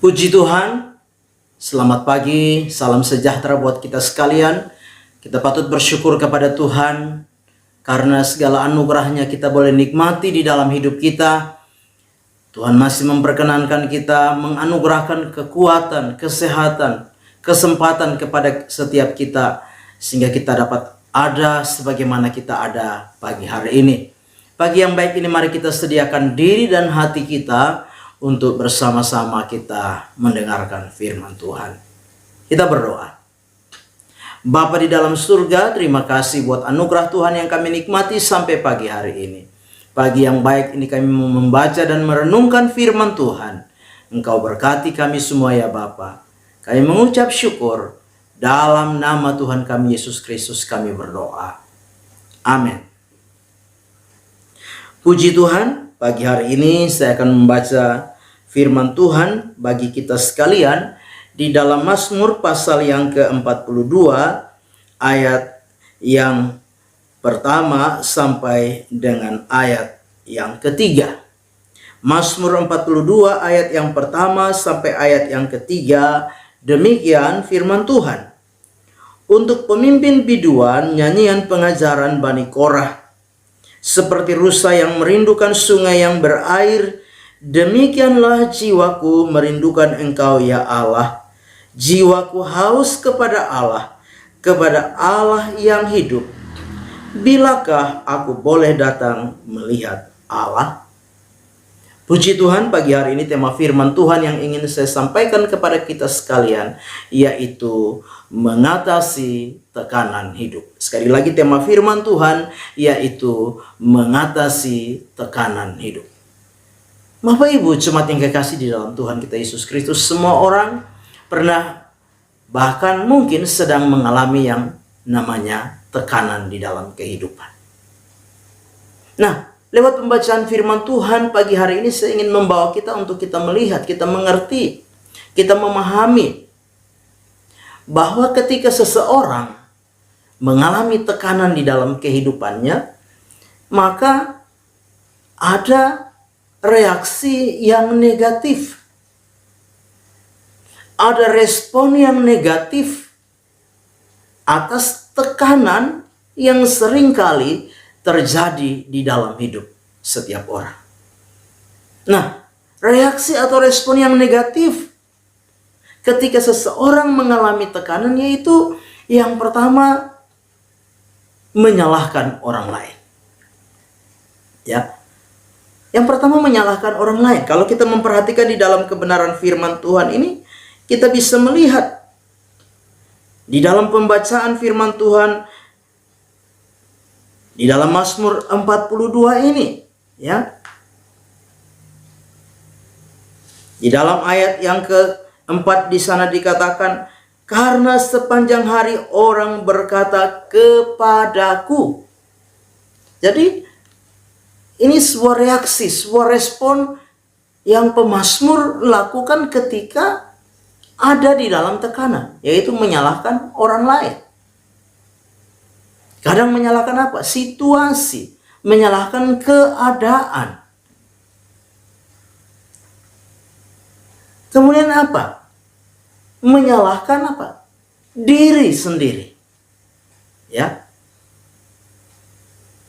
Puji Tuhan, selamat pagi, salam sejahtera buat kita sekalian. Kita patut bersyukur kepada Tuhan karena segala anugerahnya kita boleh nikmati di dalam hidup kita. Tuhan masih memperkenankan kita, menganugerahkan kekuatan, kesehatan, kesempatan kepada setiap kita, sehingga kita dapat ada sebagaimana kita ada pagi hari ini. Pagi yang baik ini mari kita sediakan diri dan hati kita untuk bersama-sama kita mendengarkan firman Tuhan. Kita berdoa. Bapa di dalam surga, terima kasih buat anugerah Tuhan yang kami nikmati sampai pagi hari ini. Pagi yang baik ini kami mau membaca dan merenungkan firman Tuhan. Engkau berkati kami semua ya Bapa. Kami mengucap syukur. Dalam nama Tuhan kami Yesus Kristus kami berdoa. Amin. Puji Tuhan. Pagi hari ini saya akan membaca firman Tuhan bagi kita sekalian di dalam Mazmur pasal yang ke-42 ayat yang pertama sampai dengan ayat yang ketiga. Mazmur 42 ayat yang pertama sampai ayat yang ketiga, demikian firman Tuhan. Untuk pemimpin biduan nyanyian pengajaran Bani Korah. Seperti rusa yang merindukan sungai yang berair, demikianlah jiwaku merindukan Engkau ya Allah. Jiwaku haus kepada Allah yang hidup. Bilakah aku boleh datang melihat Allah? Puji Tuhan, pagi hari ini tema firman Tuhan yang ingin saya sampaikan kepada kita sekalian, yaitu mengatasi tekanan hidup. Sekali lagi tema firman Tuhan, yaitu mengatasi tekanan hidup. Bapak Ibu jemaat yang kekasih di dalam Tuhan kita Yesus Kristus, semua orang pernah bahkan mungkin sedang mengalami yang namanya tekanan di dalam kehidupan. Nah, lewat pembacaan firman Tuhan pagi hari ini saya ingin membawa kita untuk kita melihat, kita mengerti, kita memahami bahwa ketika seseorang mengalami tekanan di dalam kehidupannya, maka ada reaksi yang negatif. Ada respon yang negatif atas tekanan yang seringkali terjadi di dalam hidup setiap orang. Nah, reaksi atau respon yang negatif ketika seseorang mengalami tekanan yaitu yang pertama, menyalahkan orang lain. Ya. Yang pertama, menyalahkan orang lain. Kalau kita memperhatikan di dalam kebenaran firman Tuhan ini, kita bisa melihat di dalam pembacaan firman Tuhan di dalam Mazmur 42 ini, ya. Di dalam ayat yang keempat di sana dikatakan, karena sepanjang hari orang berkata kepadaku. Jadi ini sebuah reaksi, sebuah respon yang pemazmur lakukan ketika ada di dalam tekanan, yaitu menyalahkan orang lain. Kadang menyalahkan apa? Situasi, menyalahkan keadaan. Kemudian apa? Menyalahkan apa? Diri sendiri. Ya.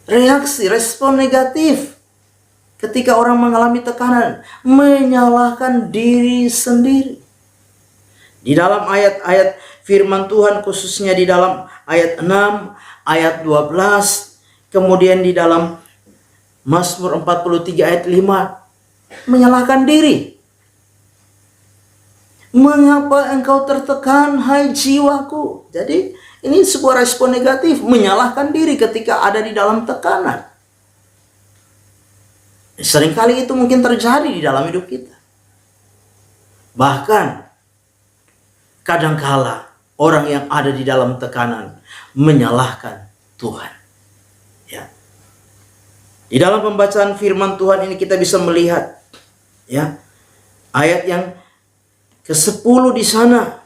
Reaksi, respon negatif ketika orang mengalami tekanan, menyalahkan diri sendiri. Di dalam ayat-ayat firman Tuhan, khususnya di dalam ayat 6, ayat 12, kemudian di dalam Mazmur 43 ayat 5, menyalahkan diri. Mengapa engkau tertekan, hai jiwaku? Jadi ini sebuah respon negatif, menyalahkan diri ketika ada di dalam tekanan. Seringkali itu mungkin terjadi di dalam hidup kita. Bahkan kadangkala orang yang ada di dalam tekanan menyalahkan Tuhan. Ya. Di dalam pembacaan firman Tuhan ini kita bisa melihat, ya, ayat yang ke-10 di sana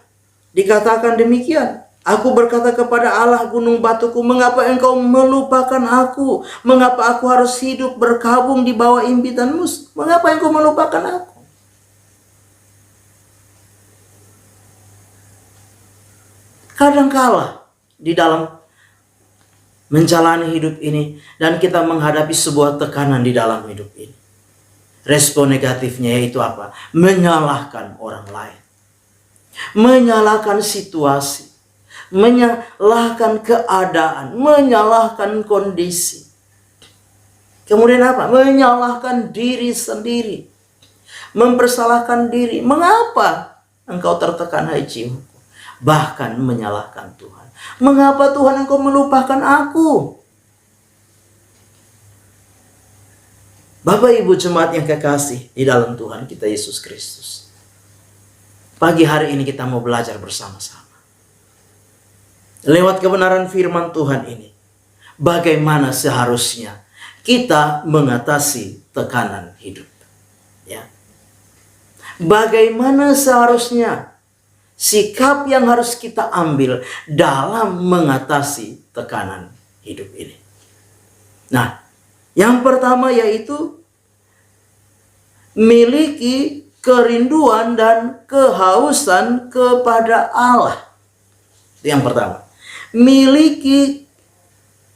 dikatakan demikian. Aku berkata kepada Allah gunung batuku, mengapa engkau melupakan aku? Mengapa aku harus hidup berkabung di bawah impitanmu? Mengapa engkau melupakan aku? Kadangkala di dalam menjalani hidup ini dan kita menghadapi sebuah tekanan di dalam hidup ini, respon negatifnya yaitu apa? Menyalahkan orang lain, menyalahkan situasi, menyalahkan keadaan, menyalahkan kondisi. Kemudian apa? Menyalahkan diri sendiri, mempersalahkan diri. Mengapa engkau tertekan, hai jiwaku? Bahkan menyalahkan Tuhan. Mengapa Tuhan engkau melupakan aku? Bapak Ibu jemaat yang kekasih di dalam Tuhan kita Yesus Kristus, pagi hari ini kita mau belajar bersama-sama lewat kebenaran firman Tuhan ini, bagaimana seharusnya kita mengatasi tekanan hidup. Ya. Bagaimana seharusnya sikap yang harus kita ambil dalam mengatasi tekanan hidup ini. Nah, yang pertama yaitu miliki kerinduan dan kehausan kepada Allah. Itu yang pertama. Miliki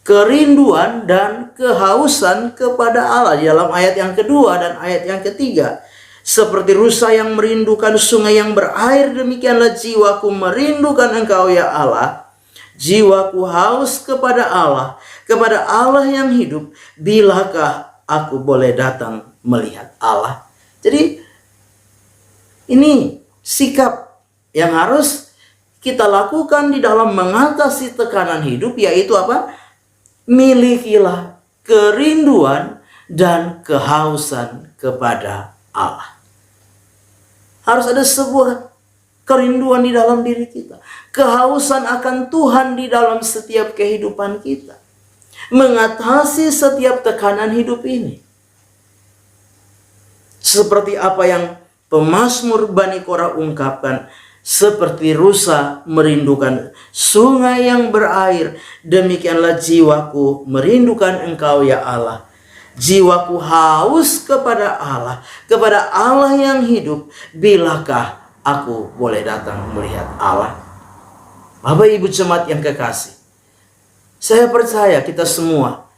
kerinduan dan kehausan kepada Allah. Di dalam ayat yang kedua dan ayat yang ketiga. Seperti rusa yang merindukan sungai yang berair, demikianlah jiwaku merindukan Engkau ya Allah. Jiwaku haus kepada Allah yang hidup. Bilakah aku boleh datang melihat Allah? Jadi ini sikap yang harus kita lakukan di dalam mengatasi tekanan hidup, yaitu apa? Milikilah kerinduan dan kehausan kepada Allah. Harus ada sebuah kerinduan di dalam diri kita, kehausan akan Tuhan di dalam setiap kehidupan kita, mengatasi setiap tekanan hidup ini. Seperti apa yang pemazmur Bani Korah ungkapkan, seperti rusa merindukan sungai yang berair, demikianlah jiwaku merindukan Engkau ya Allah. Jiwaku haus kepada Allah yang hidup. Bilakah aku boleh datang melihat Allah? Bapak Ibu jemaat yang kekasih, saya percaya kita semua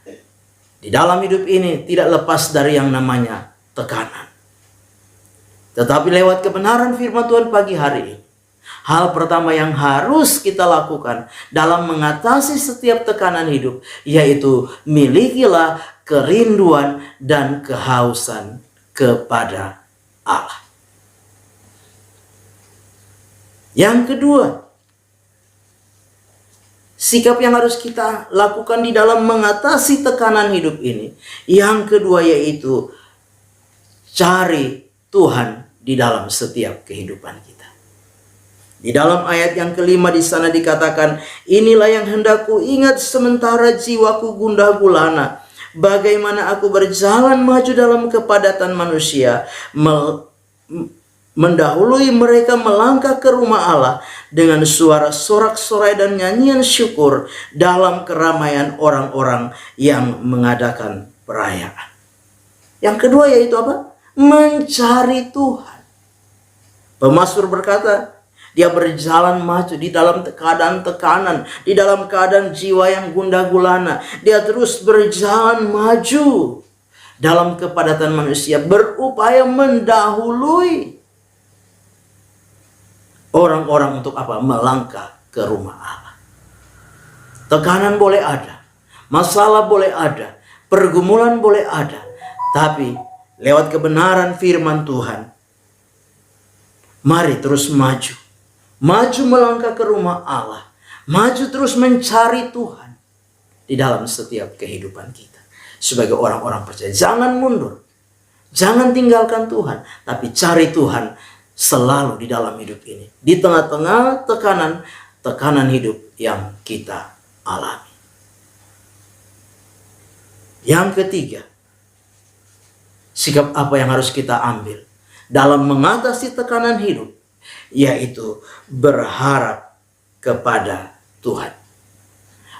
di dalam hidup ini tidak lepas dari yang namanya tekanan. Tetapi lewat kebenaran firman Tuhan pagi hari ini, hal pertama yang harus kita lakukan dalam mengatasi setiap tekanan hidup, yaitu milikilah kerinduan dan kehausan kepada Allah. Yang kedua, sikap yang harus kita lakukan di dalam mengatasi tekanan hidup ini, yang kedua yaitu cari Tuhan di dalam setiap kehidupan kita. Di dalam ayat yang kelima di sana dikatakan, inilah yang hendak ku ingat sementara jiwaku gundah gulana. Bagaimana aku berjalan maju dalam kepadatan manusia, mendahului mereka melangkah ke rumah Allah dengan suara sorak-sorai dan nyanyian syukur dalam keramaian orang-orang yang mengadakan perayaan. Yang kedua yaitu apa? Mencari Tuhan. Pemazmur berkata, dia berjalan maju di dalam keadaan tekanan, di dalam keadaan jiwa yang gundah gulana. Dia terus berjalan maju dalam kepadatan manusia, berupaya mendahului orang-orang untuk apa? Melangkah ke rumah Allah. Tekanan boleh ada, masalah boleh ada, pergumulan boleh ada, tapi lewat kebenaran firman Tuhan, mari terus maju. Maju melangkah ke rumah Allah. Maju terus mencari Tuhan di dalam setiap kehidupan kita. Sebagai orang-orang percaya, jangan mundur. Jangan tinggalkan Tuhan. Tapi cari Tuhan selalu di dalam hidup ini. Di tengah-tengah tekanan hidup yang kita alami. Yang ketiga, sikap apa yang harus kita ambil dalam mengatasi tekanan hidup, yaitu berharap kepada Tuhan.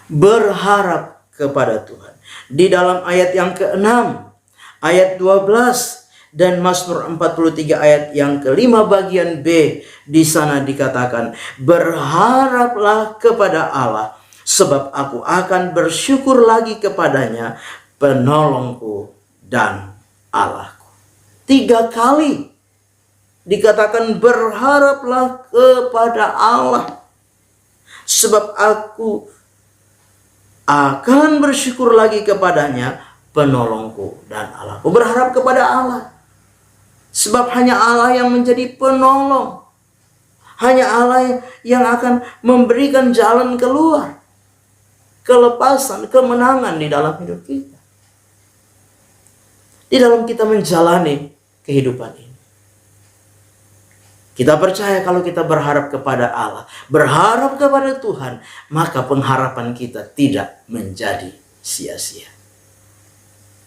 Berharap kepada Tuhan. Di dalam ayat yang ke-6, ayat 12 Dan Mazmur 43 ayat yang kelima bagian B, di sana dikatakan, berharaplah kepada Allah, sebab aku akan bersyukur lagi kepadanya, penolongku dan Allahku. 3 kali dikatakan berharaplah kepada Allah, sebab aku akan bersyukur lagi kepadanya, penolongku dan Allahku. Berharap kepada Allah, sebab hanya Allah yang menjadi penolong. Hanya Allah yang akan memberikan jalan keluar, kelepasan, kemenangan di dalam hidup kita, di dalam kita menjalani kehidupan ini. Kita percaya kalau kita berharap kepada Allah, berharap kepada Tuhan, maka pengharapan kita tidak menjadi sia-sia.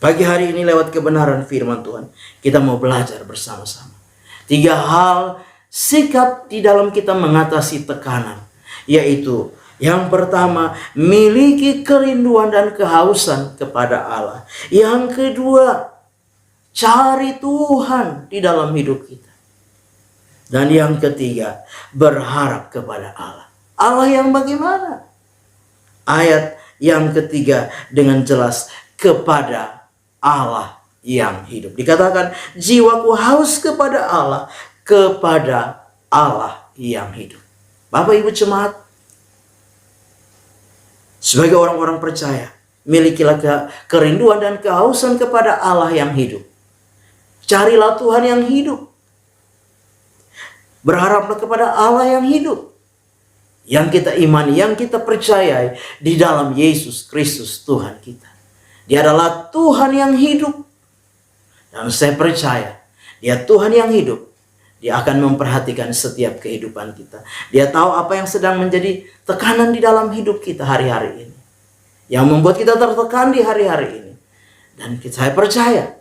Pagi hari ini lewat kebenaran firman Tuhan, kita mau belajar bersama-sama 3 hal sikap di dalam kita mengatasi tekanan. Yaitu yang pertama, miliki kerinduan dan kehausan kepada Allah. Yang kedua, cari Tuhan di dalam hidup kita. Dan yang ketiga, berharap kepada Allah. Allah yang bagaimana? Ayat yang ketiga dengan jelas, kepada Allah yang hidup. Dikatakan, jiwaku haus kepada Allah yang hidup. Bapak Ibu jemaat, sebagai orang-orang percaya, milikilah kerinduan dan kehausan kepada Allah yang hidup. Carilah Tuhan yang hidup. Berharaplah kepada Allah yang hidup, yang kita imani, yang kita percayai di dalam Yesus Kristus Tuhan kita. Dia adalah Tuhan yang hidup. Dan saya percaya Dia Tuhan yang hidup. Dia akan memperhatikan setiap kehidupan kita. Dia tahu apa yang sedang menjadi tekanan di dalam hidup kita hari-hari ini, yang membuat kita tertekan di hari-hari ini. Dan saya percaya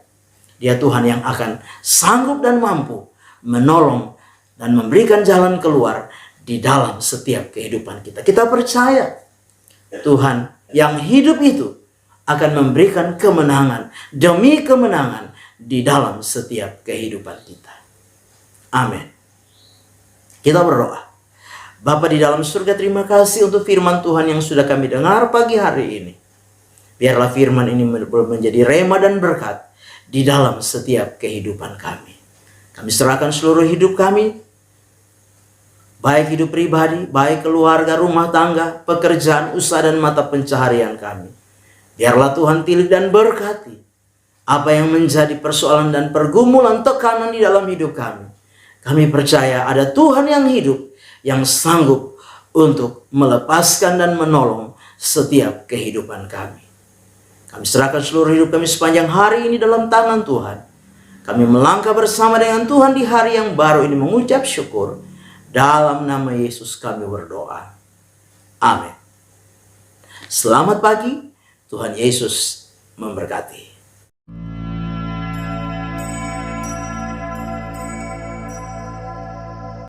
Dia Tuhan yang akan sanggup dan mampu menolong dan memberikan jalan keluar di dalam setiap kehidupan kita. Kita percaya Tuhan yang hidup itu akan memberikan kemenangan demi kemenangan di dalam setiap kehidupan kita. Amin. Kita berdoa. Bapa di dalam surga, terima kasih untuk firman Tuhan yang sudah kami dengar pagi hari ini. Biarlah firman ini menjadi rema dan berkat di dalam setiap kehidupan kami. Kami serahkan seluruh hidup kami, baik hidup pribadi, baik keluarga, rumah tangga, pekerjaan, usaha, dan mata pencaharian kami. Biarlah Tuhan pilih dan berkati apa yang menjadi persoalan dan pergumulan tekanan di dalam hidup kami. Kami percaya ada Tuhan yang hidup, yang sanggup untuk melepaskan dan menolong setiap kehidupan kami. Kami serahkan seluruh hidup kami sepanjang hari ini dalam tangan Tuhan. Kami melangkah bersama dengan Tuhan di hari yang baru ini, mengucap syukur. Dalam nama Yesus kami berdoa. Amin. Selamat pagi. Tuhan Yesus memberkati.